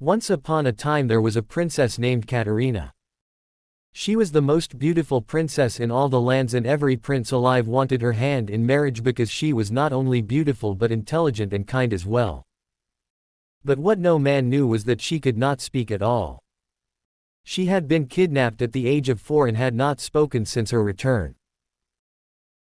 Once upon a time there was a princess named Katerina. She was the most beautiful princess in all the lands, and every prince alive wanted her hand in marriage because she was not only beautiful but intelligent and kind as well. But what no man knew was that she could not speak at all. She had been kidnapped at the age of 4 and had not spoken since her return.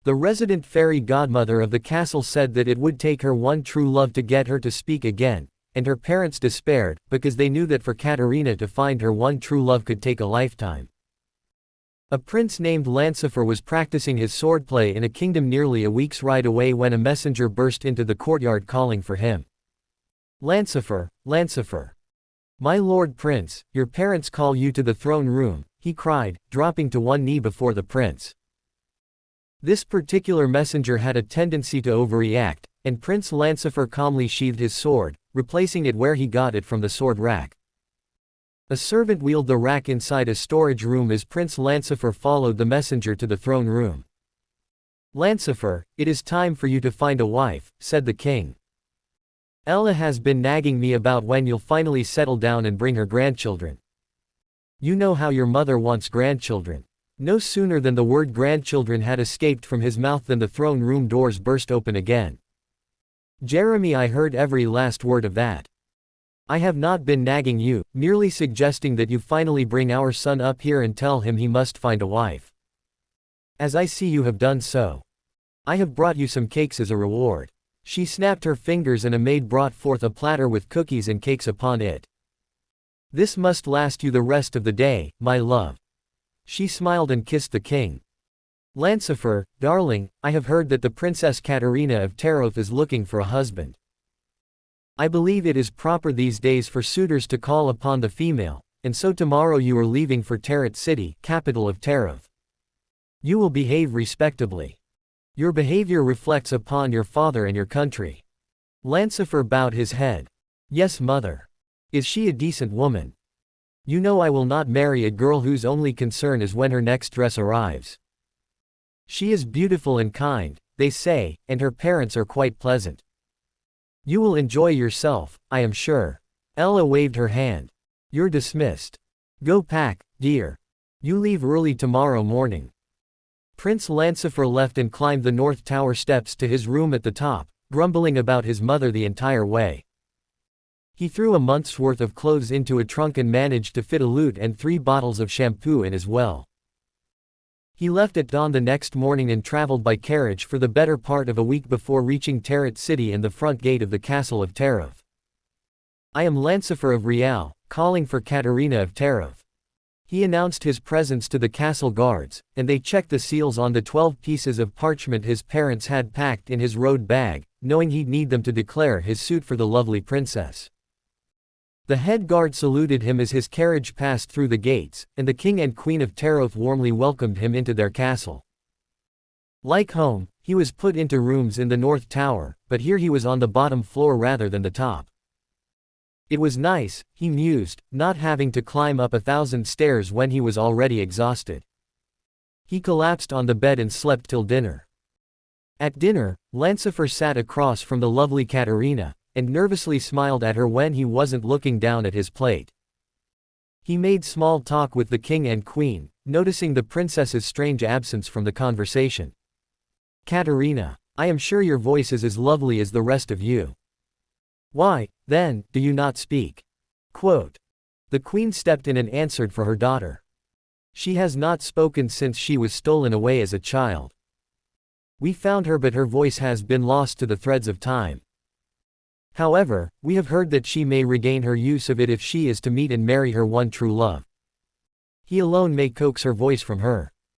The resident fairy godmother of the castle said that it would take her one true love to get her to speak again, and her parents despaired, because they knew that for Katerina to find her one true love could take a lifetime. A prince named Lancifer was practicing his swordplay in a kingdom nearly a week's ride away when a messenger burst into the courtyard calling for him. "Lancifer, Lancifer. My lord prince, your parents call you to the throne room," he cried, dropping to one knee before the prince. This particular messenger had a tendency to overreact, and Prince Lancifer calmly sheathed his sword, replacing it where he got it from the sword rack. A servant wheeled the rack inside a storage room as Prince Lancifer followed the messenger to the throne room. "Lancifer, it is time for you to find a wife," said the king. "Ella has been nagging me about when you'll finally settle down and bring her grandchildren. You know how your mother wants grandchildren." No sooner than the word grandchildren had escaped from his mouth than the throne room doors burst open again. "Jeremy, I heard every last word of that. I have not been nagging you, merely suggesting that you finally bring our son up here and tell him he must find a wife. As I see you have done so. I have brought you some cakes as a reward." She snapped her fingers and a maid brought forth a platter with cookies and cakes upon it. "This must last you the rest of the day, my love." She smiled and kissed the king. "Lancifer, darling, I have heard that the Princess Katerina of Taroth is looking for a husband. I believe it is proper these days for suitors to call upon the female, and so tomorrow you are leaving for Tarot City, capital of Taroth. You will behave respectably. Your behavior reflects upon your father and your country." Lancifer bowed his head. "Yes, mother. Is she a decent woman? You know I will not marry a girl whose only concern is when her next dress arrives. She is beautiful and kind, they say, and her parents are quite pleasant. You will enjoy yourself, I am sure." Ella waved her hand. "You're dismissed. Go pack, dear. You leave early tomorrow morning." Prince Lancifer left and climbed the North Tower steps to his room at the top, grumbling about his mother the entire way. He threw a month's worth of clothes into a trunk and managed to fit a lute and 3 bottles of shampoo in as well. He left at dawn the next morning and traveled by carriage for the better part of a week before reaching Tarot City and the front gate of the castle of Taroth. "I am Lancifer of Rial, calling for Katerina of Taroth." He announced his presence to the castle guards, and they checked the seals on the 12 pieces of parchment his parents had packed in his road bag, knowing he'd need them to declare his suit for the lovely princess. The head guard saluted him as his carriage passed through the gates, and the king and queen of Taroth warmly welcomed him into their castle. Like home, he was put into rooms in the North Tower, but here he was on the bottom floor rather than the top. It was nice, he mused, not having to climb up 1,000 stairs when he was already exhausted. He collapsed on the bed and slept till dinner. At dinner, Lancifer sat across from the lovely Katerina, and nervously smiled at her when he wasn't looking down at his plate. He made small talk with the king and queen, noticing the princess's strange absence from the conversation. "Katerina, I am sure your voice is as lovely as the rest of you. Why, then, do you not speak?" Quote. The queen stepped in and answered for her daughter. "She has not spoken since she was stolen away as a child. We found her, but her voice has been lost to the threads of time. However, we have heard that she may regain her use of it if she is to meet and marry her one true love. He alone may coax her voice from her."